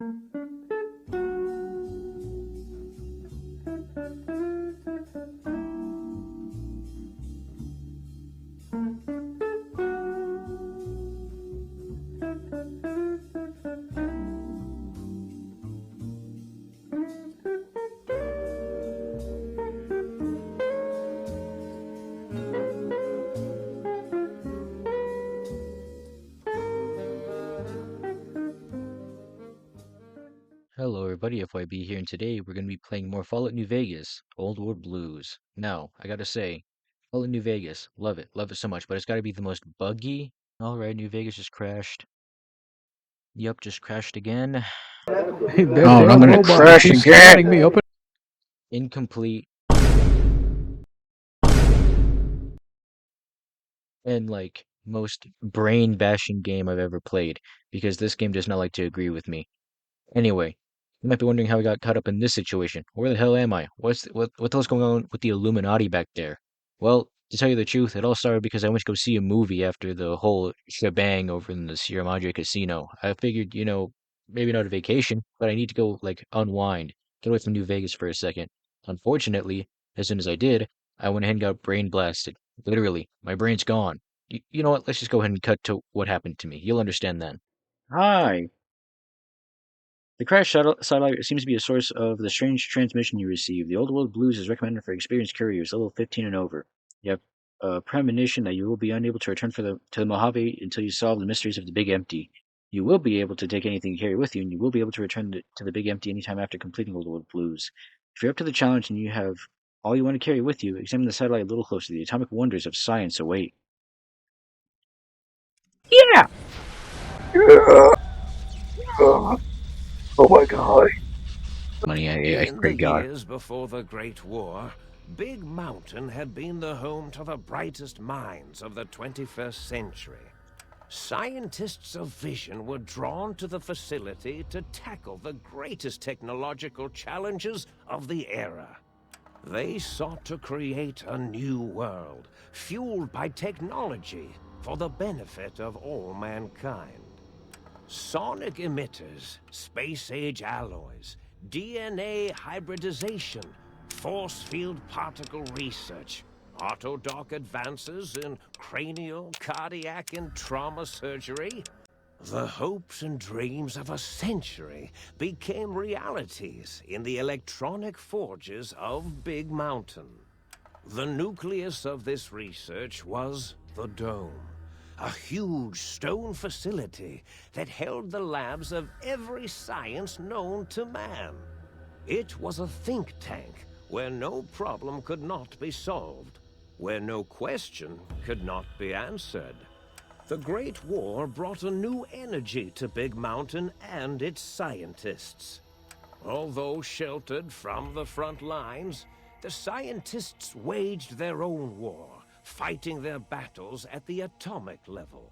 Hello everybody, FYB here, and today we're going to be playing more Fallout New Vegas, Old World Blues. Now, I gotta say, Fallout New Vegas, love it so much, but it's gotta be the most buggy. Alright, New Vegas just crashed. Yup, just crashed again. Hey, that Oh, and I'm damn gonna robot crash keeps again. spotting me. Open. Incomplete. And like, most brain-bashing game I've ever played, because this game does not like to agree with me. Anyway, you might be wondering how I got caught up in this situation. Where the hell am I? What the hell's going on with the Illuminati back there? Well, to tell you the truth, it all started because I went to go see a movie after the whole shebang over in the Sierra Madre Casino. I figured, maybe not a vacation, but I need to go like unwind, get away from New Vegas for a second. Unfortunately, as soon as I did, I went ahead and got brain blasted. Literally, my brain's gone. You know what? Let's just go ahead and cut to what happened to me. You'll understand then. Hi. The crash satellite seems to be a source of the strange transmission you received. The Old World Blues is recommended for experienced couriers, level 15 and over. You have a premonition that you will be unable to return to the Mojave until you solve the mysteries of the Big Empty. You will be able to take anything you carry with you, and you will be able to return to the Big Empty anytime after completing Old World Blues. If you're up to the challenge and you have all you want to carry with you, examine the satellite a little closer. The atomic wonders of science await. Yeah! Oh my god. Money, I In pray the to God. years before the Great War, Big Mountain had been the home to the brightest minds of the 21st century. Scientists of vision were drawn to the facility to tackle the greatest technological challenges of the era. They sought to create a new world, fueled by technology for the benefit of all mankind. Sonic emitters, space-age alloys, DNA hybridization, force field particle research, autodoc advances in cranial, cardiac, and trauma surgery. The hopes and dreams of a century became realities in the electronic forges of Big Mountain. The nucleus of this research was the Dome, a huge stone facility that held the labs of every science known to man. It was a think tank where no problem could not be solved, where no question could not be answered. The Great War brought a new energy to Big Mountain and its scientists. Although sheltered from the front lines, the scientists waged their own war, fighting their battles at the atomic level.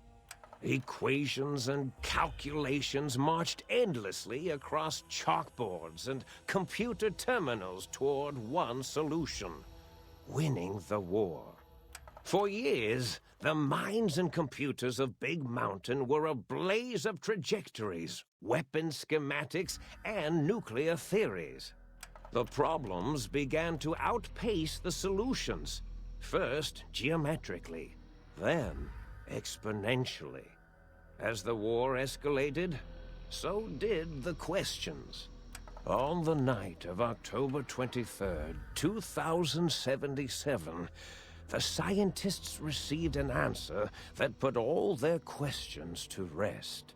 Equations and calculations marched endlessly across chalkboards and computer terminals toward one solution: winning the war. For years, the minds and computers of Big Mountain were a blaze of trajectories, weapon schematics, and nuclear theories. The problems began to outpace the solutions, first geometrically, then exponentially. As the war escalated, so did the questions. On the night of October 23rd, 2077, the scientists received an answer that put all their questions to rest.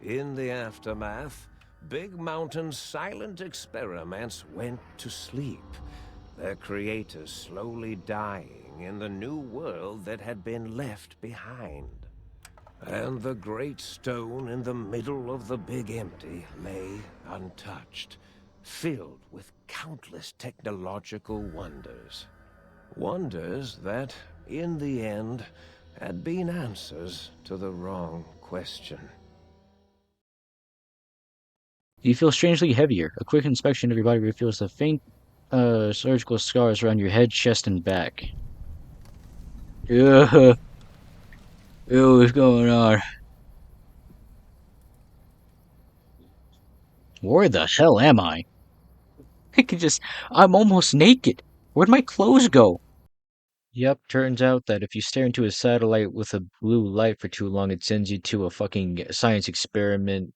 In the aftermath, Big Mountain's silent experiments went to sleep, their creators slowly dying in the new world that had been left behind. And the great stone in the middle of the Big Empty lay untouched, filled with countless technological wonders. Wonders that, in the end, had been answers to the wrong question. You feel strangely heavier. A quick inspection of your body reveals the faint surgical scars around your head, chest, and back. Ugh. Ew, what's going on? Where the hell am I? I can just. I'm almost naked. Where'd my clothes go? Yep, turns out that if you stare into a satellite with a blue light for too long, it sends you to a fucking science experiment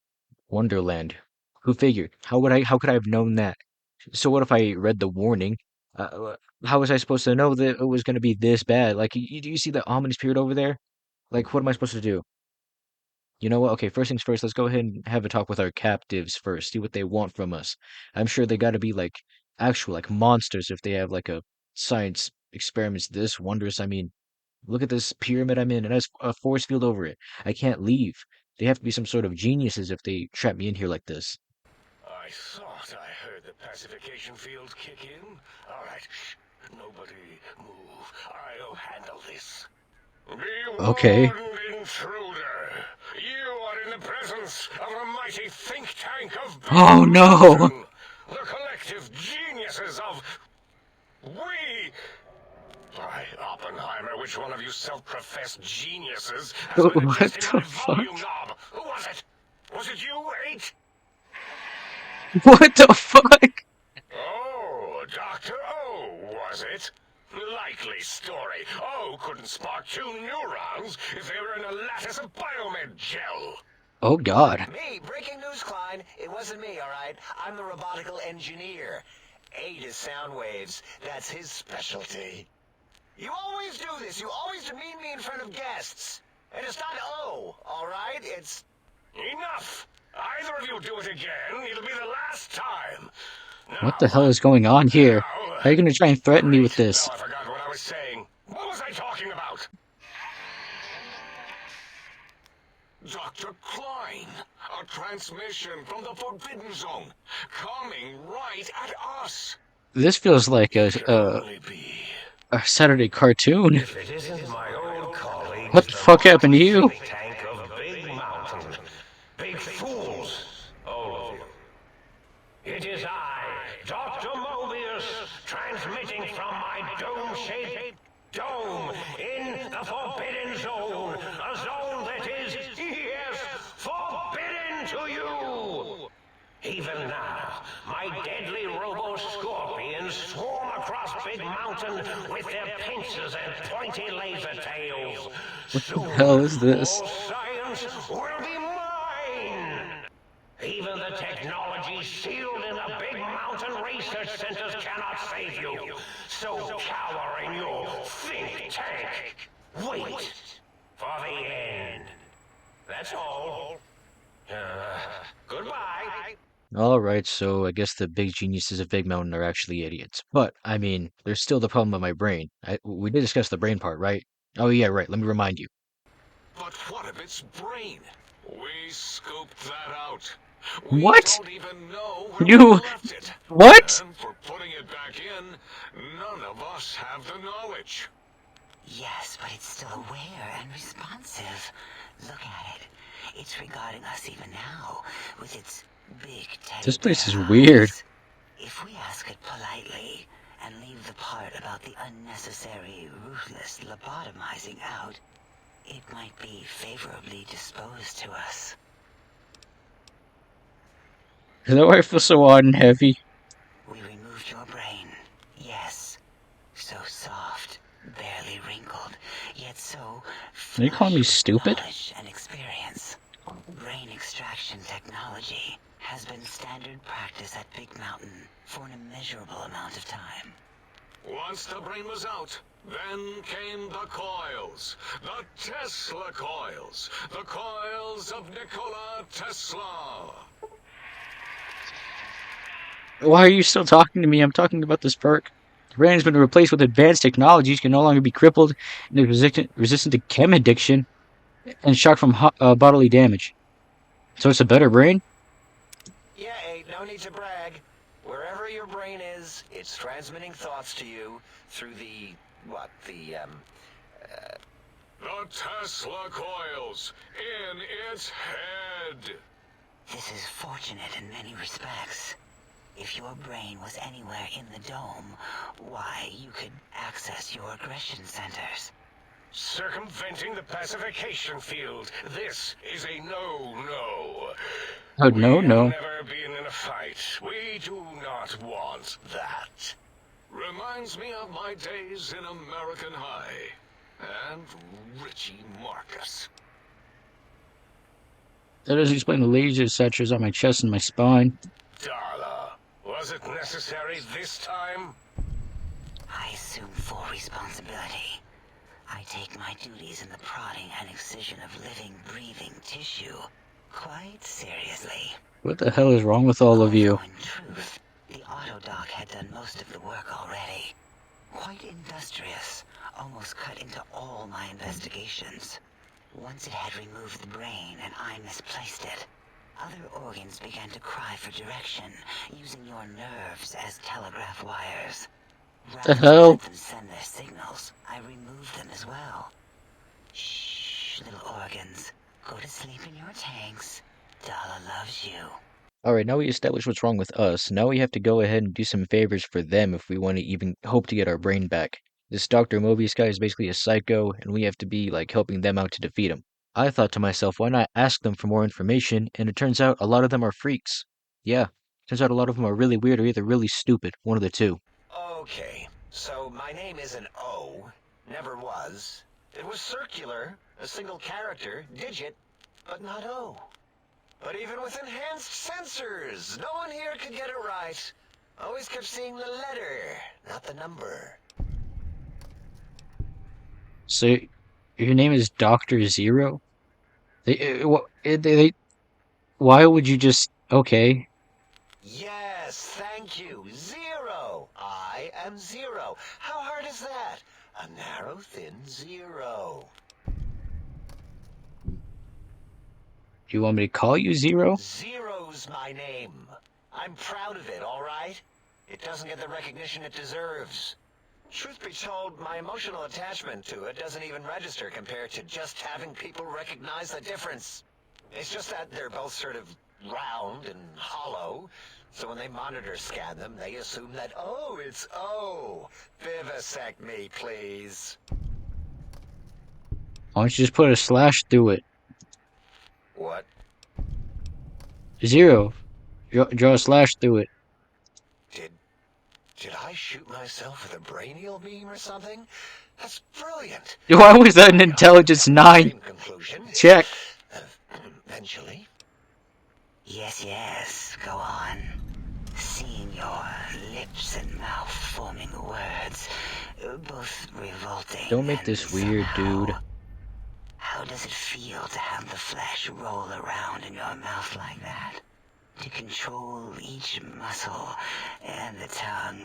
wonderland. Who figured? How could I have known that? So what if I read the warning? How was I supposed to know that it was going to be this bad? Like, do you see the ominous period over there? Like, what am I supposed to do? You know what? Okay, first things first, let's go ahead and have a talk with our captives first, see what they want from us. I'm sure they gotta be like actual like monsters if they have like a science experiments this wondrous. I mean, look at this pyramid I'm in. It has a force field over it. I can't leave. They have to be some sort of geniuses if they trap me in here like this. I thought I heard the pacification field kick in. All right, shh. Nobody move. I'll handle this. Be Okay. warned, intruder. You are in the presence of a mighty think tank of Big Oh no! Mountain. The collective geniuses of... We... By Oppenheimer, which one of you self-professed geniuses has been What adjusting the my fuck? volume knob? Who was it? Was it you, 8? What the fuck? Oh, Dr. O, was it? Likely story. O couldn't spark 2 neurons if they were in a lattice of biomed gel. Oh god. Me? Breaking news, Klein. It wasn't me, all right? I'm the robotical engineer. 8 is sound waves. That's his specialty. You always do this. You always demean me in front of guests. And it's not O, all right? It's... Enough! Either of you do it again, it'll be the last time. What the hell is going on here? Now, How are you gonna try and threaten me with great. this? Now I forgot what I was saying. What was I talking about? Dr. Klein, a transmission from the Forbidden Zone, coming right at us. This feels like It can only be. a Saturday cartoon. If it isn't my old colleagues, What the fuck happened to you? think tank of Big Mountain. Big fools, all of you. It is I, Dr. Mobius, transmitting from my dome-shaped dome in the Forbidden Zone. A zone that is, yes, forbidden to you. Even now, my deadly robo-scorpions swarm across Big Mountain with their pincers and pointy laser tails. What the hell is this? All science will be mine. Even the technology sealed in the Big Mountain research centers cannot save you. So cower in your think tank. Wait for the end. That's all. Goodbye. Alright, so I guess the big geniuses of Big Mountain are actually idiots. But, I mean, there's still the problem with my brain. We did discuss the brain part, right? Oh yeah, right, let me remind you. But what of its brain? We scooped that out. What? We don't even know where You... we left it. What? And for putting it back in, none of us have the knowledge. Yes, but it's still aware and responsive. Look at it. It's regarding us even now, with its big teddy This place is bear weird. eyes. If we ask it politely, and leave the part about the unnecessary, ruthless lobotomizing out, it might be favorably disposed to us. Is that why I feel so odd and heavy? We removed your brain, yes. So soft, barely wrinkled, yet so Are you calling me flush with stupid? knowledge and experience. Brain extraction technology has been standard practice at Big Mountain for an immeasurable amount of time. Once the brain was out, then came the coils. The Tesla coils. The coils of Nikola Tesla. Why are you still talking to me? I'm talking about this perk. The brain has been replaced with advanced technologies, can no longer be crippled, and is resistant to chem addiction and shock from bodily damage. So it's a better brain? Yeah, 8, no need to brag. Wherever your brain is, it's transmitting thoughts to you through the... The Tesla coils in its head. This is fortunate in many respects. If your brain was anywhere in the dome, why, you could access your aggression centers. circumventing the pacification field. This is a no-no. Oh, We no, have no. never been in a fight. We do not want that. Reminds me of my days in American High. And Richie Marcus. That doesn't explain the laser sensors on my chest and my spine. Darla, was it necessary this time? I assume full responsibility. I take my duties in the prodding and excision of living, breathing tissue quite seriously. What the hell is wrong with all of you? Although in truth, the autodoc had done most of the work already. Quite industrious, almost cut into all my investigations. Once it had removed the brain and I misplaced it, other organs began to cry for direction, using your nerves as telegraph wires. The Rather than hell? let them send their signals, I removed them as well. Shh, little organs. Go to sleep in your tanks. Dala loves you. Alright, now we established what's wrong with us. Now we have to go ahead and do some favors for them if we want to even hope to get our brain back. This Dr. Mobius guy is basically a psycho, and we have to be, like, helping them out to defeat him. I thought to myself, why not ask them for more information, and it turns out a lot of them are freaks. Yeah, turns out a lot of them are really weird or either really stupid, one of the two. Okay, so my name isn't O. Never was. It was circular, a single character, digit, but not O. But even with enhanced sensors, no one here could get it right. Always kept seeing the letter, not the number. So, your name is Dr. Zero? Why would you just... Okay. Yes, thank you. Zero. I am zero. How hard is that? A narrow, thin zero. Do you want me to call you Zero? Zero's my name. I'm proud of it, all right? It doesn't get the recognition it deserves. Truth be told, my emotional attachment to it doesn't even register compared to just having people recognize the difference. It's just that they're both sort of round and hollow, so when they monitor scan them, they assume that, oh, it's O. Vivisect me, please. Why don't you just put a slash through it? What? Zero. Draw a slash through it. Did I shoot myself with a brainial beam or something? That's brilliant. Why was that an intelligence 9 Same conclusion. check? Eventually. Yes, go on. Seeing your lips and mouth forming words, both revolting. Don't make this and weird, somehow- dude. How does it feel to have the flesh roll around in your mouth like that? To control each muscle and the tongue.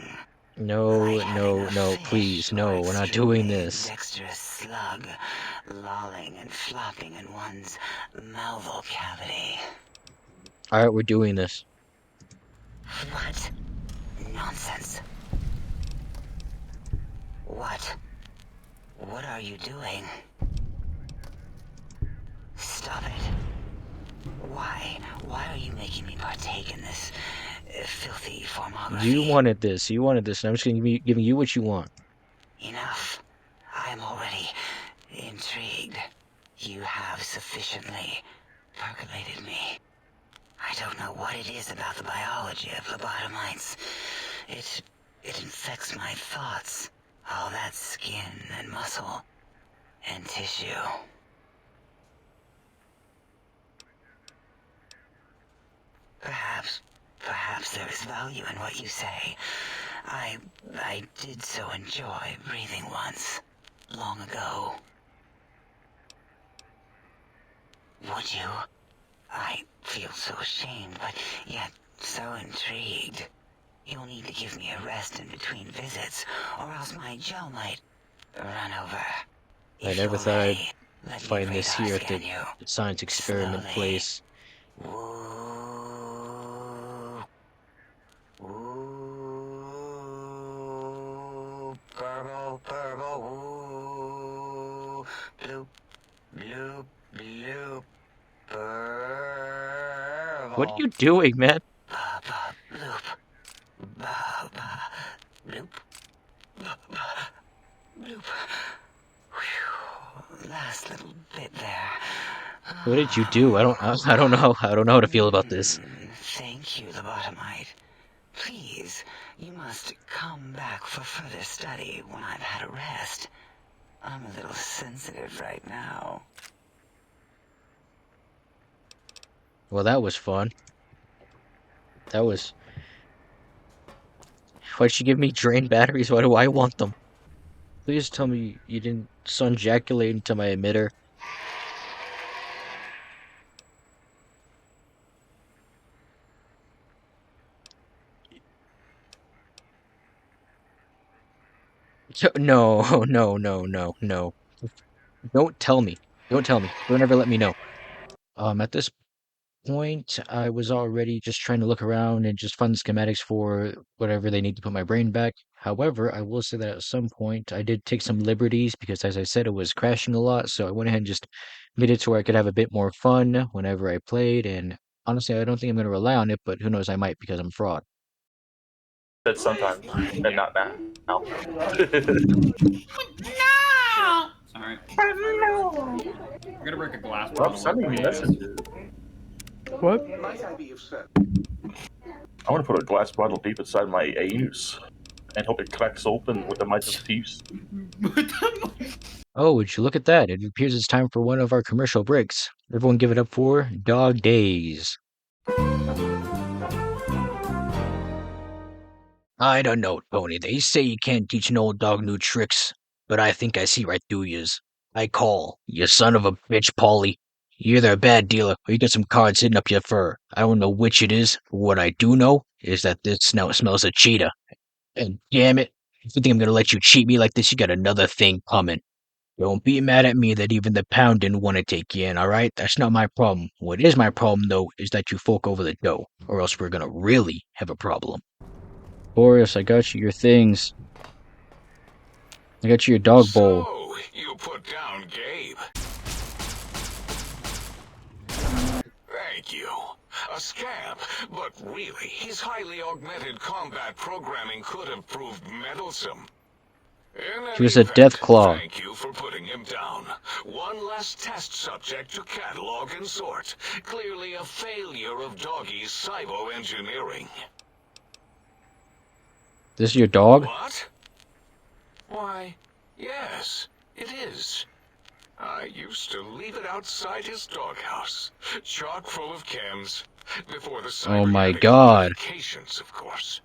No, Like having a no, fish please, or no, we're not doing extremely this. Dexterous slug, lolling and flopping in one's malval cavity. Alright, we're doing this. What? Nonsense. What? What are you doing? Stop it. Why? Why are you making me partake in this filthy formography? You wanted this, and I'm just gonna be giving you what you want. Enough. I am already intrigued. You have sufficiently percolated me. I don't know what it is about the biology of lobotomites. It infects my thoughts. All that skin and muscle and tissue. Perhaps there is value in what you say. I did so enjoy breathing once, long ago. Would you? I feel so ashamed, but yet so intrigued. You'll need to give me a rest in between visits, or else my gel might run over. I never thought I'd find this here at the science experiment place. Purple, woo, bloop, bloop, bloop, purple. What are you doing, man? Bloop, bloop, bloop. Whew. last little bit there. What did you do? I don't know. I don't know how to feel about this. Thank you, lobotomite. Please, you must come back for further study when I've had a rest. I'm a little sensitive right now. Well, that was fun. That was. Why'd she give me drained batteries? Why do I want them? Please tell me you didn't sun ejaculate into my emitter. No, no, no, no, no. Don't tell me. Don't tell me. Don't ever let me know. At this point, I was already just trying to look around and just find the schematics for whatever they need to put my brain back. However, I will say that at some point I did take some liberties because, as I said, it was crashing a lot. So I went ahead and just made it to where I could have a bit more fun whenever I played. And honestly, I don't think I'm going to rely on it, but who knows, I might because I'm a fraud. Said sometimes, and not now. No! Sorry. I'm gonna break a glass Stop bottle. sending me messages. What? I want to put a glass bottle deep inside my anus and hope it cracks open with the might of thieves. Oh, would you look at that? It appears it's time for one of our commercial breaks. Everyone give it up for Dog Days. I don't know, Tony. They say you can't teach an old dog new tricks, but I think I see right through yous. I call, you son of a bitch, Paulie. You're either a bad dealer or you got some cards hidden up your fur. I don't know which it is, but what I do know is that this smells of cheetah. And damn it, if you think I'm gonna let you cheat me like this, you got another thing coming. Don't be mad at me that even the pound didn't want to take you in, alright? That's not my problem. What is my problem, though, is that you fork over the dough, or else we're gonna really have a problem. Boris, I got you your things. I got you your dog bowl. So, you put down Gabe. Thank you. A scamp, but really, his highly augmented combat programming could have proved meddlesome. In She was any a death event, claw. thank you for putting him down. One less test subject to catalog and sort. Clearly a failure of Doggy's cybo-engineering. This is your dog? What? Why, yes, it is. I used to leave it outside his doghouse, chock full of chems, before the Oh my cybernetic god. medications, of course.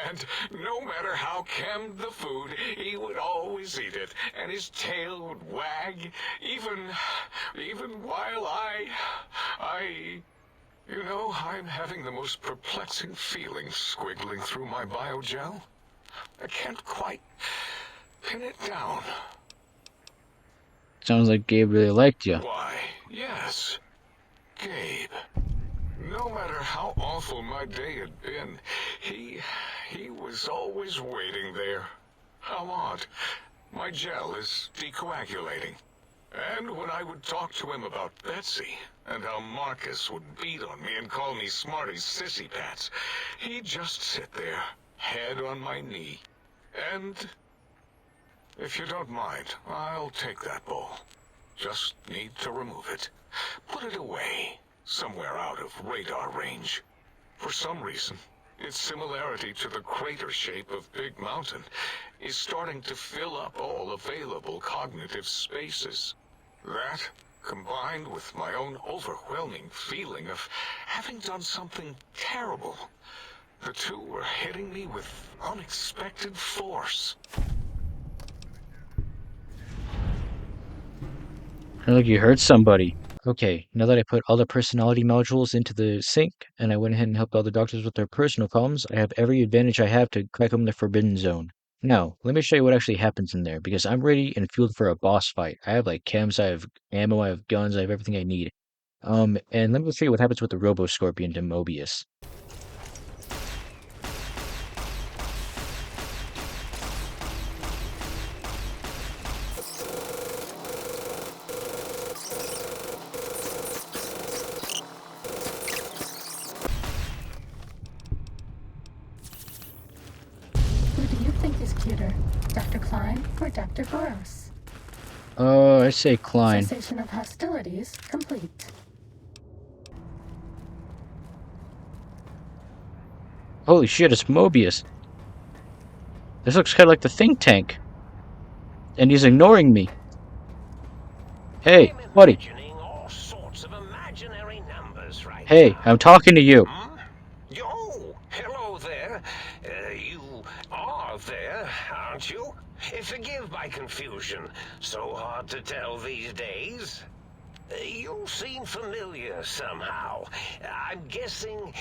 And no matter how chemmed the food, he would always eat it, and his tail would wag, even while you know, I'm having the most perplexing feeling squiggling through my biogel. I can't quite pin it down. Sounds like Gabe really liked you. Why, yes, Gabe. No matter how awful my day had been, he was always waiting there. How odd. My gel is decoagulating. And when I would talk to him about Betsy, and how Marcus would beat on me and call me Smarty's sissy pants, he'd just sit there, head on my knee. And if you don't mind, I'll take that bowl. Just need to remove it. Put it away, somewhere out of radar range. For some reason, its similarity to the crater shape of Big Mountain is starting to fill up all available cognitive spaces. That, combined with my own overwhelming feeling of having done something terrible, the two were hitting me with unexpected force. Sounds like you hurt somebody. Okay, now that I put all the personality modules into the sink, and I went ahead and helped all the doctors with their personal problems, I have every advantage I have to crack open the Forbidden Zone. Now, let me show you what actually happens in there, because I'm ready and fueled for a boss fight. I have like chems, I have ammo, I have guns, I have everything I need. And let me show you what happens with the Robo-Scorpion to Mobius. Who do you think is cuter, Dr. Klein or Dr. Boros? I say Klein. Cessation of hostilities complete. Holy shit, it's Mobius. This looks kind of like the think tank. And he's ignoring me. Hey, I'm buddy. imagining all sorts of imaginary numbers right Hey, now. I'm talking to you. Oh, hello there. You are there, aren't you? Forgive my confusion. So hard to tell these days. You seem familiar somehow. I'm guessing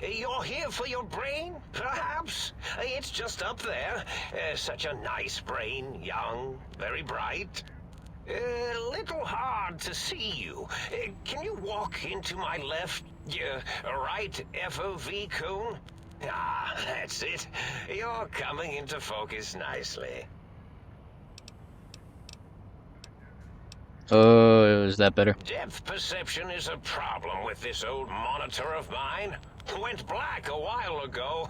you're here for your brain, perhaps? It's just up there. Such a nice brain, young, very bright. Little hard to see you. Can you walk into my left, right FOV cone? Ah, that's it. You're coming into focus nicely. Is that better? Depth perception is a problem with this old monitor of mine. Went black a while ago.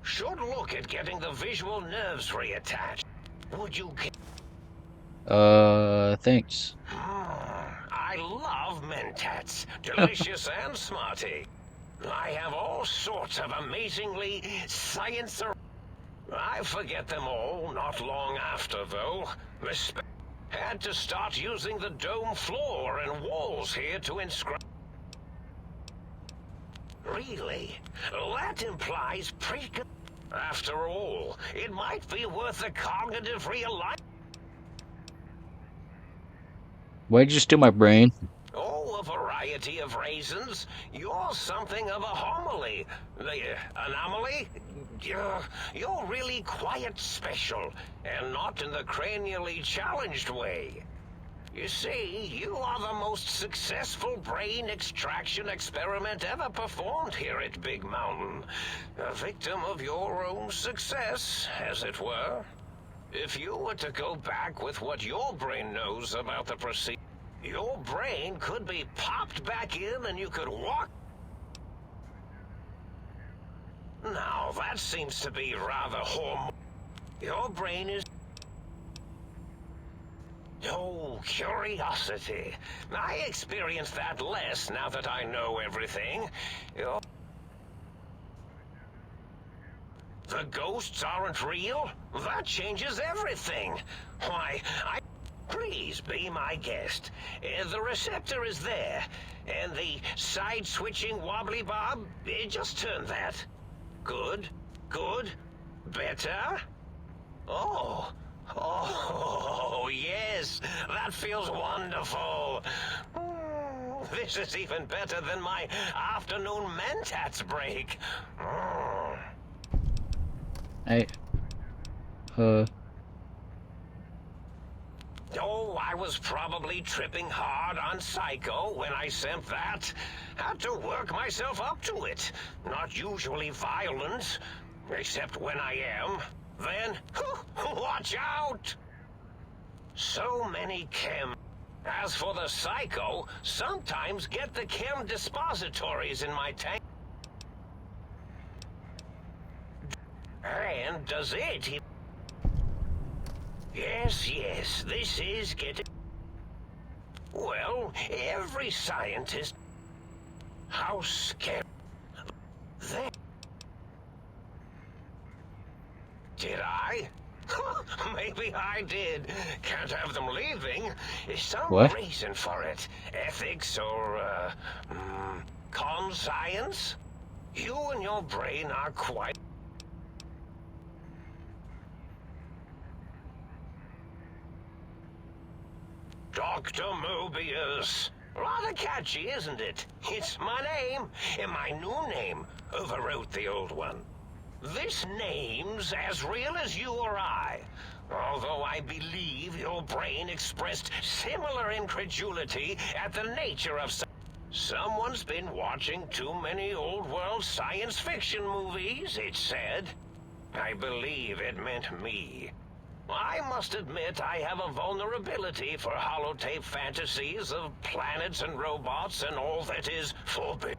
Should look at getting the visual nerves reattached. Would you... Thanks. I love mentats. Delicious and smarty. I have all sorts of amazingly science... I forget them all not long after, though. Had to start using the dome floor and walls here to inscribe... Really? That implies After all, it might be worth a cognitive realignment. Why'd you steal my brain? Oh, a variety of reasons. You're something of a homily. Anomaly? You're really quite special, and not in the cranially challenged way. You see, you are the most successful brain extraction experiment ever performed here at Big Mountain. A victim of your own success, as it were. If you were to go back with what your brain knows about the procedure, your brain could be popped back in and you could walk. Now, that seems to be rather Your brain is... Oh, curiosity. I experience that less now that I know everything. The ghosts aren't real? That changes everything. Why, Please be my guest. The receptor is there, and the side-switching wobbly bob, just turn that. Good, good, better. Oh, yes, that feels wonderful. This is even better than my afternoon mentats break. Oh, I was probably tripping hard on Psycho when I sent that. Had to work myself up to it. Not usually violent, except when I am. Then, watch out! So many chem. As for the Psycho, sometimes get the chem dispositories in my tank. And does it... Yes, this is getting... Well, every scientist... How scared... They... Did I? Maybe I did. Can't have them leaving. Is some reason for it? Ethics or, con-science? You and your brain are quite... Dr. Mobius. Rather catchy, isn't it? It's my name, and my new name overwrote the old one. This name's as real as you or I. Although I believe your brain expressed similar incredulity at the nature of... Someone's been watching too many old-world science fiction movies, it said. I believe it meant me. I must admit I have a vulnerability for holotape fantasies of planets and robots and all that is forbidden.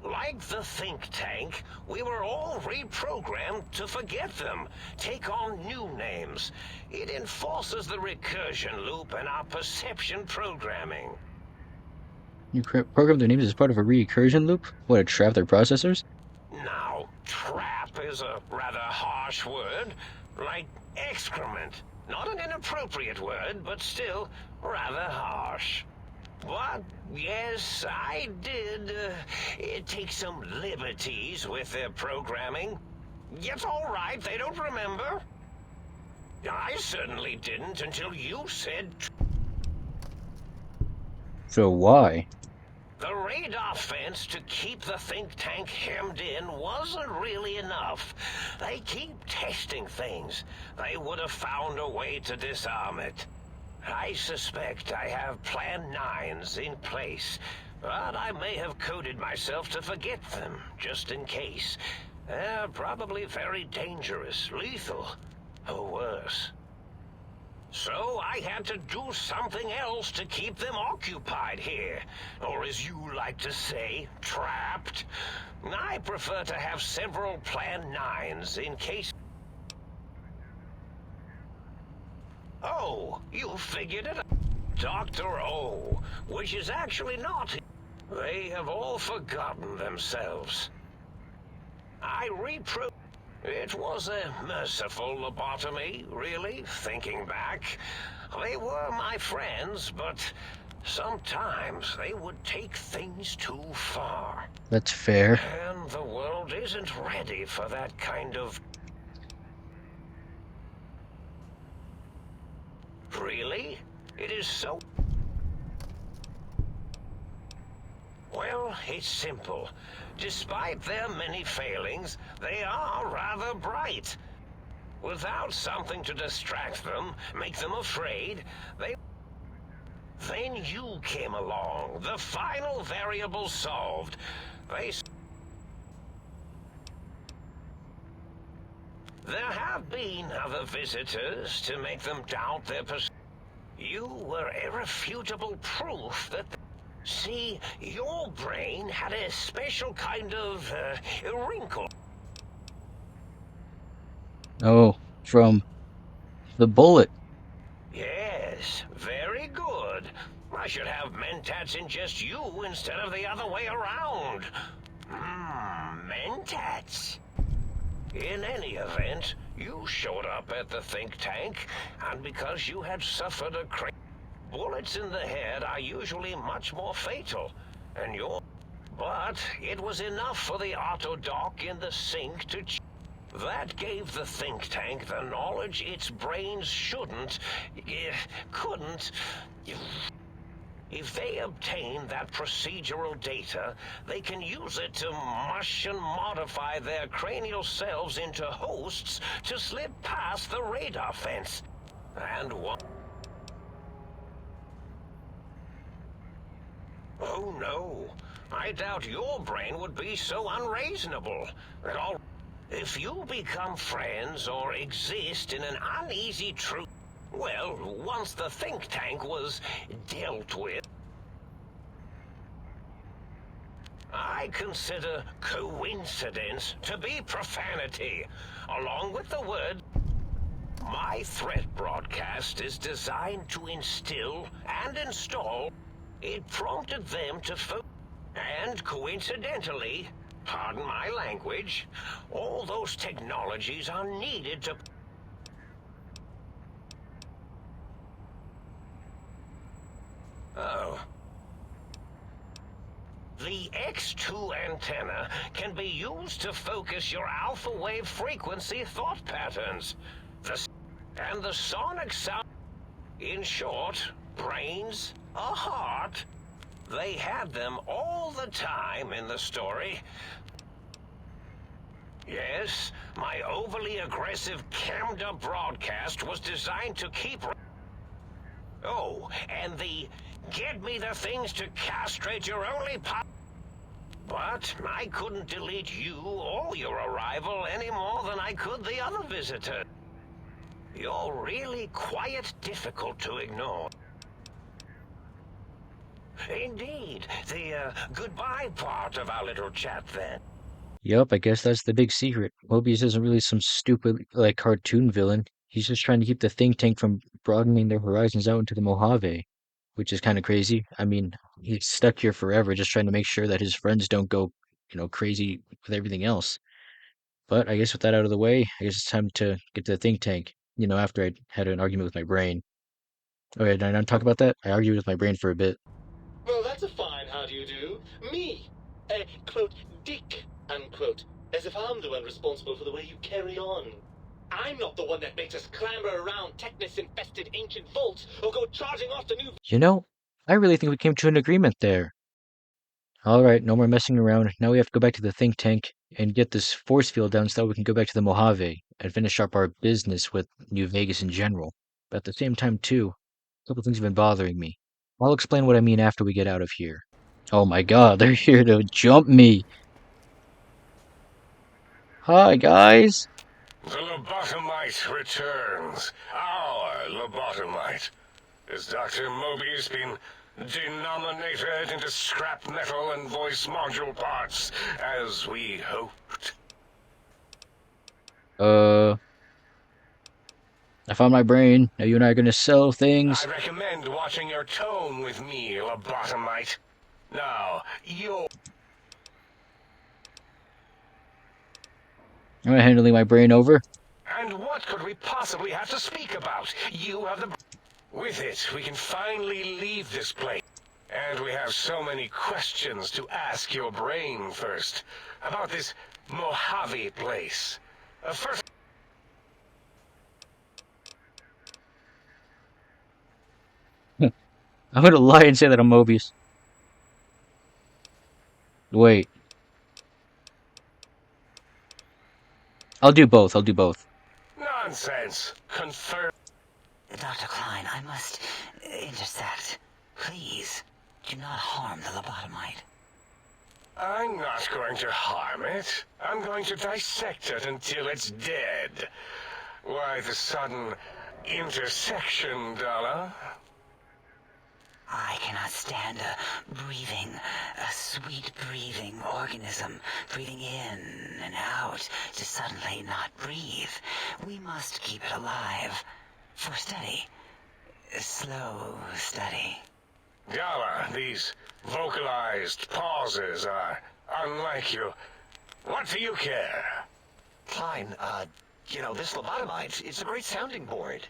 Like Like the think tank, we were all reprogrammed to forget them, take on new names. It enforces the recursion loop in our perception programming. You program their names as part of a recursion loop? What, to trap their processors? Now, trap is a rather harsh word, like excrement. Not an inappropriate word, but still rather harsh. But, yes, I did take some liberties with their programming. It's all right, they don't remember. I certainly didn't until you said... So why? The radar fence to keep the think tank hemmed in wasn't really enough. They keep testing things. They would have found a way to disarm it. I suspect I have Plan 9s in place, but I may have coded myself to forget them, just in case. They're probably very dangerous, lethal, or worse. So I had to do something else to keep them occupied here, or as you like to say, trapped. I prefer to have several Plan 9s in case... Oh, you figured it out. Dr. O, which is actually not... They have all forgotten themselves. It was a merciful lobotomy, really, thinking back. They were my friends, but sometimes they would take things too far. That's fair. And the world isn't ready for that kind of... Really? It is so... Well, it's simple. Despite their many failings, they are rather bright. Without something to distract them, make them afraid, Then you came along, the final variable solved. There have been other visitors to make them doubt their You were irrefutable proof that... See, your brain had a special kind of wrinkle. Oh, from the bullet. Yes, very good. I should have mentats in just you instead of the other way around. Mentats. In any event, you showed up at the think tank, and because you had suffered a bullets in the head are usually much more fatal, and But it was enough for the auto-dock in the sink to... That gave the think tank the knowledge its brains couldn't... If they obtain that procedural data, they can use it to mush and modify their cranial selves into hosts to slip past the radar fence. And what... Oh no, I doubt your brain would be so unreasonable. If you become friends or exist in an uneasy truth... Well, once the think tank was dealt with... I consider coincidence to be profanity, along with the word... My threat broadcast is designed to instill and install... It prompted them to and coincidentally, pardon my language, all those technologies are needed to... Oh. The X2 antenna can be used to focus your alpha wave frequency thought patterns. And the sonic sound... In short, brains... A heart? They had them all the time in the story. Yes, my overly aggressive cammed-up broadcast was designed to keep... Oh, and the get me the things to castrate your only But I couldn't delete you or your arrival any more than I could the other visitor. You're really quite difficult to ignore. Indeed. The goodbye part of our little chat then. Yup, I guess that's the big secret. Mobius isn't really some stupid, like, cartoon villain. He's just trying to keep the think tank from broadening their horizons out into the Mojave, which is kind of crazy. I mean, he's stuck here forever just trying to make sure that his friends don't go, crazy with everything else. But I guess with that out of the way, I guess it's time to get to the think tank, after I had an argument with my brain. Okay, did I not talk about that? I argued with my brain for a bit. Well, that's a fine how do you do. Me, a, quote, dick, unquote, as if I'm the one responsible for the way you carry on. I'm not the one that makes us clamber around Technus-infested ancient vaults or go charging off to new... I really think we came to an agreement there. Alright, no more messing around. Now we have to go back to the think tank and get this force field down so that we can go back to the Mojave and finish up our business with New Vegas in general. But at the same time, too, a couple things have been bothering me. I'll explain what I mean after we get out of here. Oh my god, they're here to jump me! Hi, guys! The lobotomite returns. Our lobotomite. Has Dr. Mobius been denominated into scrap metal and voice module parts, as we hoped? I found my brain. Now you and I are gonna sell things. I recommend watching your tone with me, lobotomite. Now, I'm handing my brain over. And what could we possibly have to speak about? You have the... With it, we can finally leave this place. And we have so many questions to ask your brain first. About this Mojave place. First... I'm gonna lie and say that I'm Mobius. Wait. I'll do both. Nonsense. Confirm. Dr. Klein, I must intersect. Please, do not harm the lobotomite. I'm not going to harm it. I'm going to dissect it until it's dead. Why the sudden intersection, Dala? I cannot stand a sweet breathing organism, breathing in and out to suddenly not breathe. We must keep it alive. For study. Slow study. Dala, these vocalized pauses are unlike you. What do you care? Klein, this lobotomite, it's a great sounding board.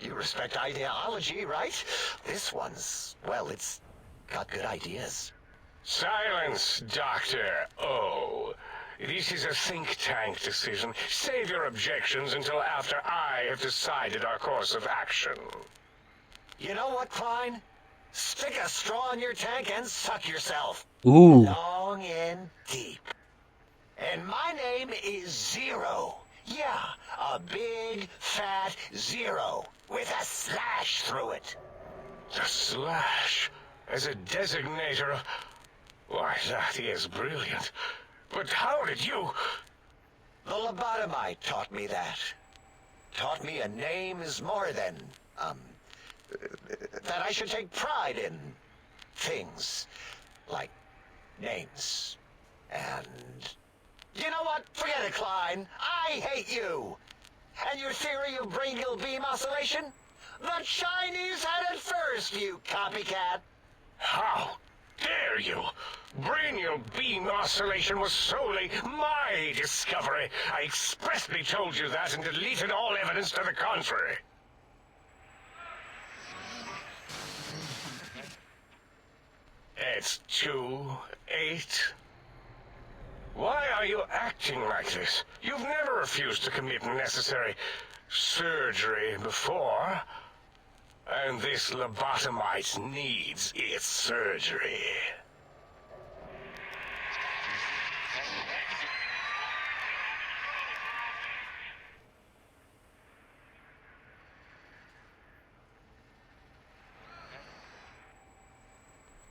You respect ideology, right? This one's, well, it's got good ideas. Silence, Dr. O. This is a think tank decision. Save your objections until after I have decided our course of action. You know what, Klein? Stick a straw in your tank and suck yourself. Ooh. Long and deep. And my name is Zero. Yeah, a big, fat zero with a slash through it. The slash as a designator of... Why, that is brilliant. But how did you... The lobotomite taught me that. Taught me a name is more than, that I should take pride in things like names. And you know what? Forget it, Klein. I hate you. And your theory of brachial beam oscillation? The Chinese had it first, you copycat. How dare you? Brachial beam oscillation was solely my discovery. I expressly told you that and deleted all evidence to the contrary. It's 2-8. Why are you acting like this? You've never refused to commit necessary surgery before. And this lobotomite needs its surgery.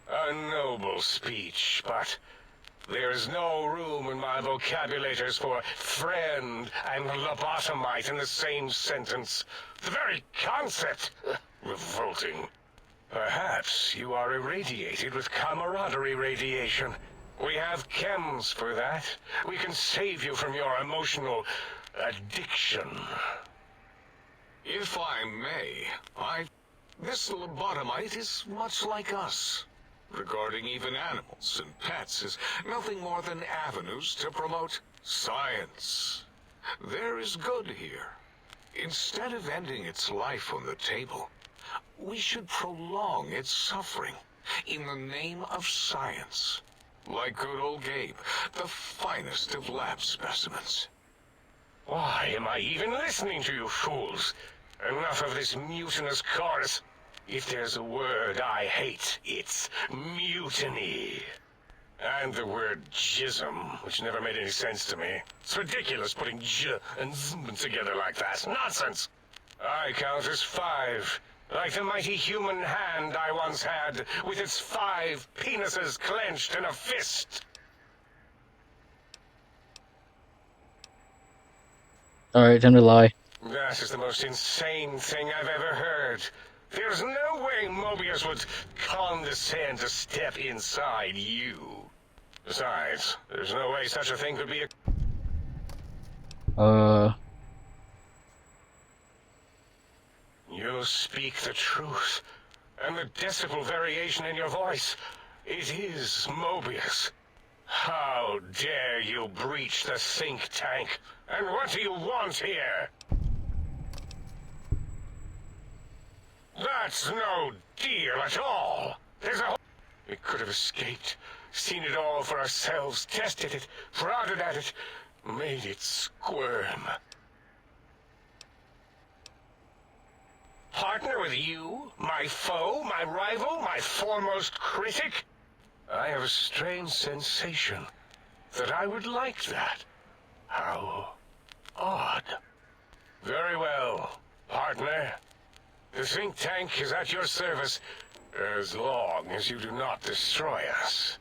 A noble speech, but there is no room in my vocabulators for friend and lobotomite in the same sentence. The very concept, revolting. Perhaps you are irradiated with camaraderie radiation. We have chems for that. We can save you from your emotional addiction. If I may, this lobotomite is much like us. Regarding even animals and pets as nothing more than avenues to promote science. There is good here. Instead of ending its life on the table, we should prolong its suffering in the name of science. Like good old Gabe, the finest of lab specimens. Why am I even listening to you fools? Enough of this mutinous chorus. If there's a word I hate, it's mutiny. And the word jism, which never made any sense to me. It's ridiculous putting j and zm together like that. Nonsense! I count as 5. Like the mighty human hand I once had, with its 5 penises clenched in a fist. Alright, time to lie. That is the most insane thing I've ever heard. There's no way Mobius would condescend to step inside you. Besides, there's no way such a thing could be You speak the truth. And the decibel variation in your voice. It is Mobius. How dare you breach the think tank? And what do you want here? That's no deal at all. There's a We could have escaped, seen it all for ourselves, tested it, prodded at it, made it squirm. Partner with you? My foe? My rival? My foremost critic? I have a strange sensation that I would like that. How odd. Very well, partner. The think tank is at your service, as long as you do not destroy us.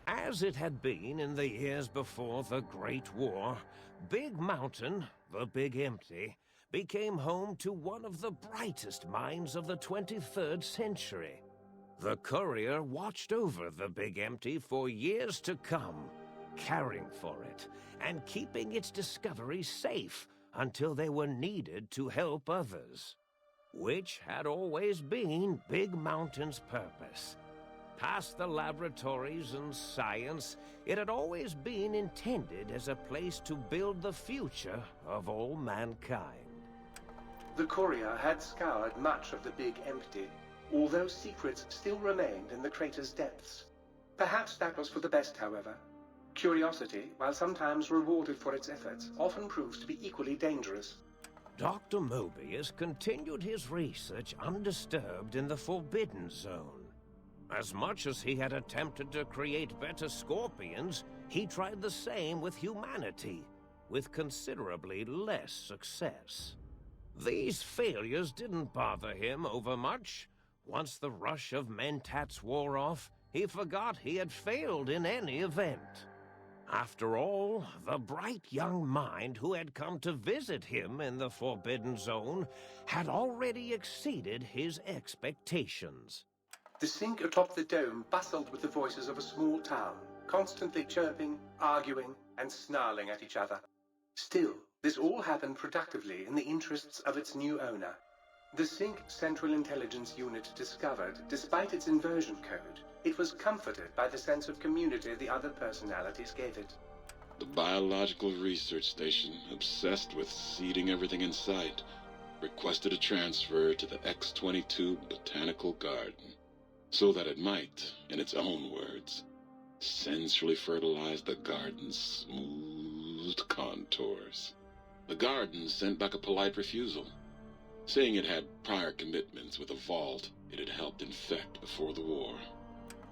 As it had been in the years before the Great War, Big Mountain, the Big Empty, became home to one of the brightest minds of the 23rd century. The courier watched over the Big Empty for years to come, caring for it and keeping its discoveries safe until they were needed to help others, which had always been Big Mountain's purpose. Past the laboratories and science, it had always been intended as a place to build the future of all mankind. The courier had scoured much of the Big Empty, although secrets still remained in the crater's depths. Perhaps that was for the best, however. Curiosity, while sometimes rewarded for its efforts, often proves to be equally dangerous. Dr. Mobius continued his research undisturbed in the Forbidden Zone. As much as he had attempted to create better scorpions, he tried the same with humanity, with considerably less success. These failures didn't bother him overmuch. Once the rush of mentats wore off, he forgot he had failed in any event. After all, the bright young mind who had come to visit him in the Forbidden Zone had already exceeded his expectations. The sink atop the dome bustled with the voices of a small town, constantly chirping, arguing, and snarling at each other. Still, this all happened productively in the interests of its new owner. The Sync Central Intelligence Unit discovered, despite its inversion code, it was comforted by the sense of community the other personalities gave it. The Biological Research Station, obsessed with seeding everything in sight, requested a transfer to the X-22 Botanical Garden, so that it might, in its own words, sensually fertilize the garden's smooth contours. The garden sent back a polite refusal, saying it had prior commitments with a vault it had helped infect before the war.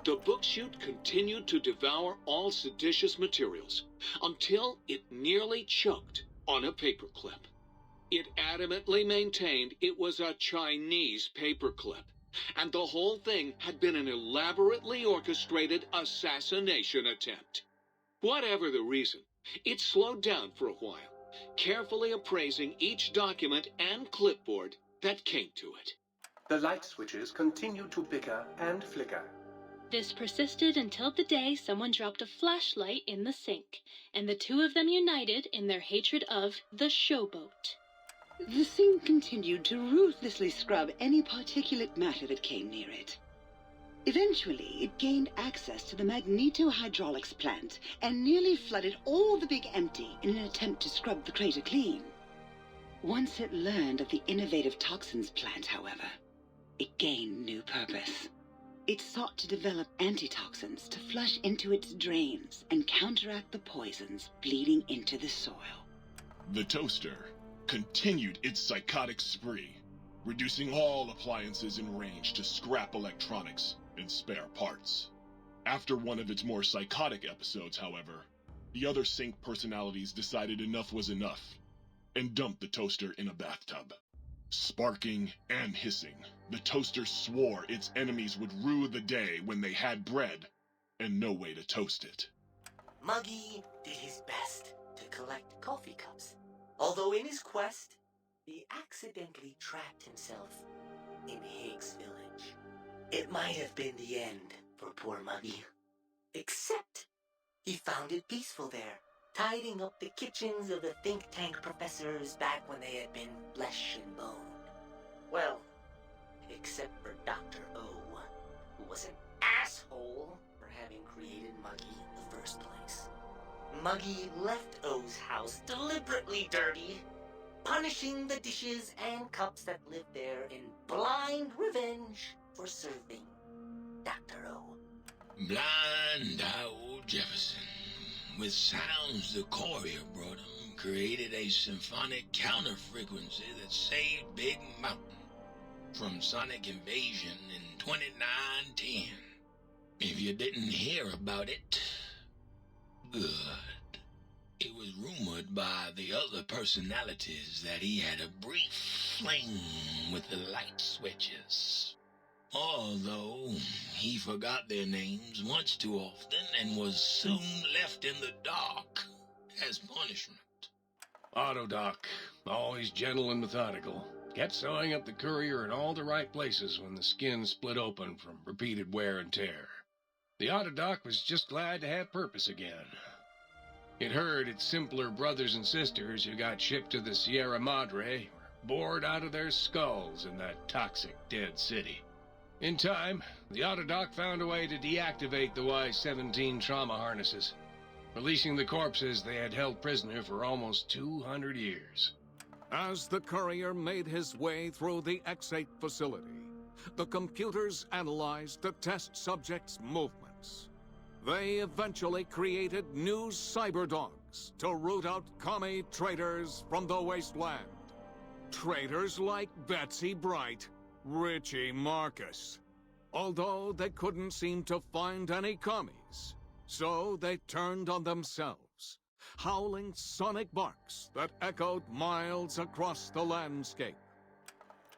The book chute continued to devour all seditious materials until it nearly choked on a paperclip. It adamantly maintained it was a Chinese paperclip, and the whole thing had been an elaborately orchestrated assassination attempt. Whatever the reason, it slowed down for a while, carefully appraising each document and clipboard that came to it. The light switches continued to bicker and flicker. This persisted until the day someone dropped a flashlight in the sink, and the two of them united in their hatred of the showboat. The sink continued to ruthlessly scrub any particulate matter that came near it. Eventually, it gained access to the magneto-hydraulics plant and nearly flooded all the big empty in an attempt to scrub the crater clean. Once it learned of the innovative toxins plant, however, it gained new purpose. It sought to develop antitoxins to flush into its drains and counteract the poisons bleeding into the soil. The toaster continued its psychotic spree, reducing all appliances in range to scrap electronics and spare parts. After one of its more psychotic episodes, however, the other sink personalities decided enough was enough and dumped the toaster in a bathtub. Sparking and hissing, the toaster swore its enemies would rue the day when they had bread and no way to toast it. Muggy did his best to collect coffee cups, although in his quest, he accidentally trapped himself in Higgs Village. It might have been the end for poor Muggy, except he found it peaceful there, tidying up the kitchens of the think tank professors back when they had been flesh and bone. Well, except for Dr. O, who was an asshole for having created Muggy in the first place. Muggy left O's house deliberately dirty, punishing the dishes and cups that lived there in blind revenge for serving Dr. O. Blind old Jefferson, with sounds the courier brought him, created a symphonic counter-frequency that saved Big Mountain from sonic invasion in 2910. If you didn't hear about it, good. It was rumored by the other personalities that he had a brief fling with the light switches. Although he forgot their names once too often and was soon left in the dark as punishment. Autodoc, always gentle and methodical, kept sewing up the courier in all the right places when the skin split open from repeated wear and tear. The Autodoc was just glad to have purpose again. It heard its simpler brothers and sisters who got shipped to the Sierra Madre were bored out of their skulls in that toxic dead city. In time, the Autodoc found a way to deactivate the Y-17 trauma harnesses, releasing the corpses they had held prisoner for almost 200 years. As the courier made his way through the X-8 facility, the computers analyzed the test subjects' movements. They eventually created new cyber dogs to root out commie traitors from the wasteland. Traitors like Betsy Bright, Richie Marcus. Although they couldn't seem to find any commies, so they turned on themselves, howling sonic barks that echoed miles across the landscape.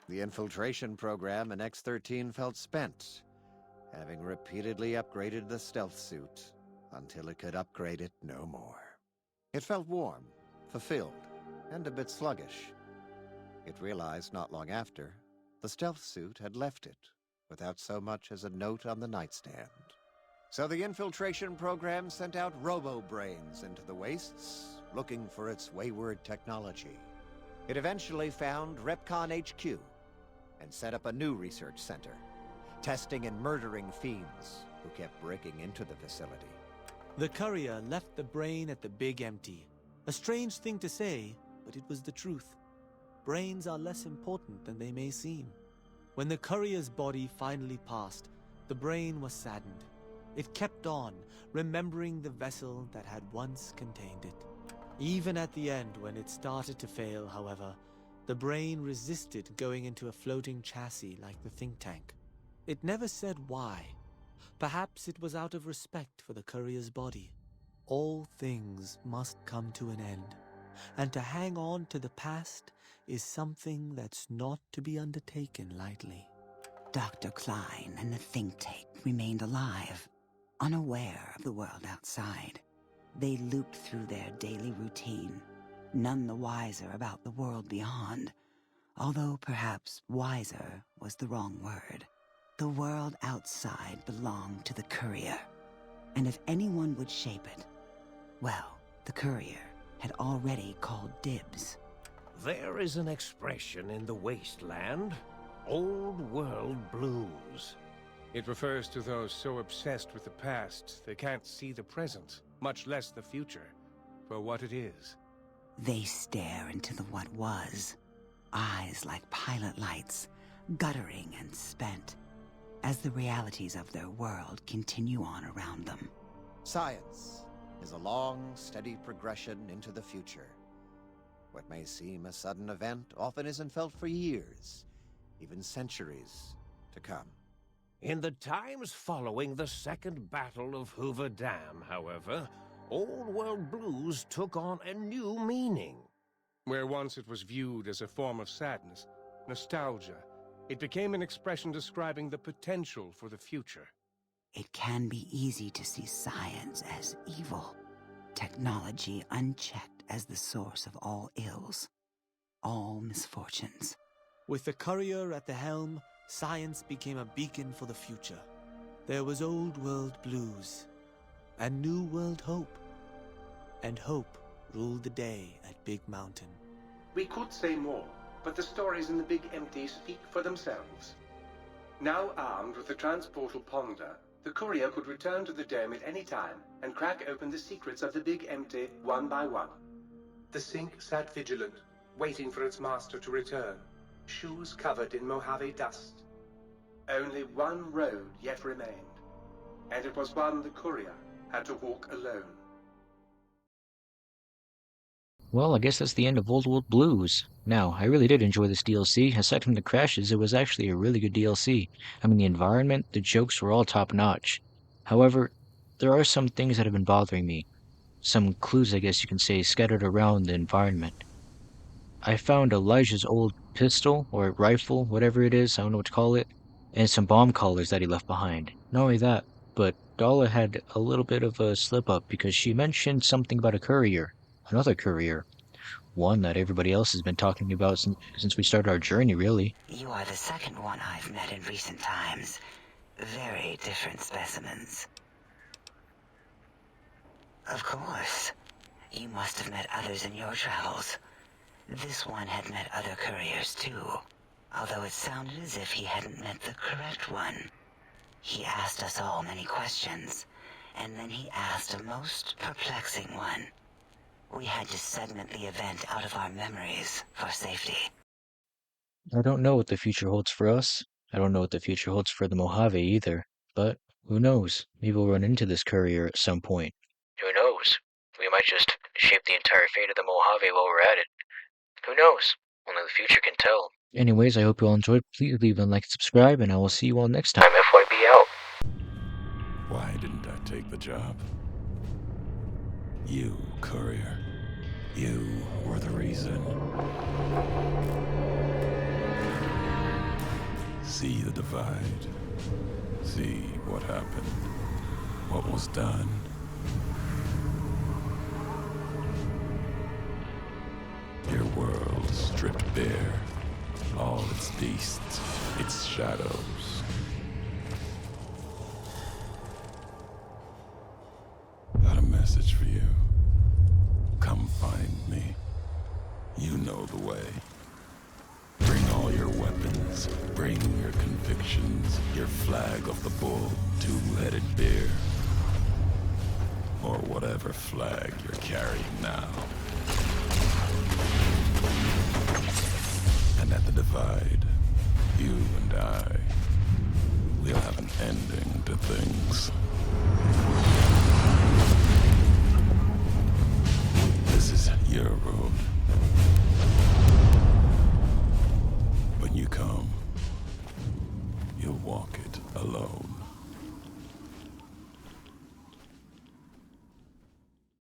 The infiltration program in X-13 felt spent, having repeatedly upgraded the stealth suit until it could upgrade it no more. It felt warm, fulfilled, and a bit sluggish. It realized not long after the stealth suit had left it without so much as a note on the nightstand. So the infiltration program sent out robo-brains into the wastes, looking for its wayward technology. It eventually found Repcon HQ and set up a new research center, testing and murdering fiends who kept breaking into the facility. The courier left the brain at the Big Empty. A strange thing to say, but it was the truth. Brains are less important than they may seem. When the courier's body finally passed, the brain was saddened. It kept on, remembering the vessel that had once contained it. Even at the end, when it started to fail, however, the brain resisted going into a floating chassis like the think tank. It never said why. Perhaps it was out of respect for the courier's body. All things must come to an end, and to hang on to the past is something that's not to be undertaken lightly. Dr. Klein and the think tank remained alive, unaware of the world outside. They looped through their daily routine, none the wiser about the world beyond, Although perhaps wiser was the wrong word. The world outside belonged to the courier. And if anyone would shape it, well, the courier had already called dibs. There is an expression in the wasteland, old world blues. It refers to those so obsessed with the past they can't see the present, much less the future, for what it is. They stare into the what was, eyes like pilot lights, guttering and spent, as the realities of their world continue on around them. Science is a long, steady progression into the future. What may seem a sudden event often isn't felt for years, even centuries to come. In the times following the Second Battle of Hoover Dam, however, Old World Blues took on a new meaning. Where once it was viewed as a form of sadness, nostalgia, it became an expression describing the potential for the future. It can be easy to see science as evil, technology unchecked as the source of all ills, all misfortunes. With the courier at the helm, science became a beacon for the future. There was old world blues, and new world hope. And hope ruled the day at Big Mountain. We could say more, but the stories in the Big Empty speak for themselves. Now armed with the transportal Ponder, the courier could return to the dome at any time and crack open the secrets of the Big Empty one by one. The sink sat vigilant, waiting for its master to return, shoes covered in Mojave dust. Only one road yet remained, and it was one the courier had to walk alone. Well, I guess that's the end of Old World Blues. Now, I really did enjoy this DLC. Aside from the crashes, it was actually a really good DLC. I mean, the environment, the jokes were all top-notch. However, there are some things that have been bothering me. Some clues, I guess you can say, scattered around the environment. I found Elijah's old pistol, or rifle, whatever it is, I don't know what to call it, and some bomb collars that he left behind. Not only that, but Dala had a little bit of a slip-up because she mentioned something about a courier. Another courier. One that everybody else has been talking about since we started our journey, really. You are the second one I've met in recent times. Very different specimens. Of course. You must have met others in your travels. This one had met other couriers too, although it sounded as if he hadn't met the correct one. He asked us all many questions, and then he asked a most perplexing one. We had to segment the event out of our memories for safety. I don't know what the future holds for us. I don't know what the future holds for the Mojave either. But who knows? Maybe we'll run into this courier at some point. Who knows? We might just shape the entire fate of the Mojave while we're at it. Who knows? Only the future can tell. Anyways, I hope you all enjoyed. Please leave a like and subscribe, and I will see you all next time. FYB out. Why didn't I take the job? You, courier. You were the reason. See the divide. See what happened. What was done. Your world stripped bare. All its beasts, its shadows. Got a message for you. Come find me. You know the way. Bring all your weapons. Bring your convictions. Your flag of the bull, two-headed bear. Or whatever flag you're carrying now. And at the divide, you and I, we'll have an ending to things. This is your road. When you come, you'll walk it alone.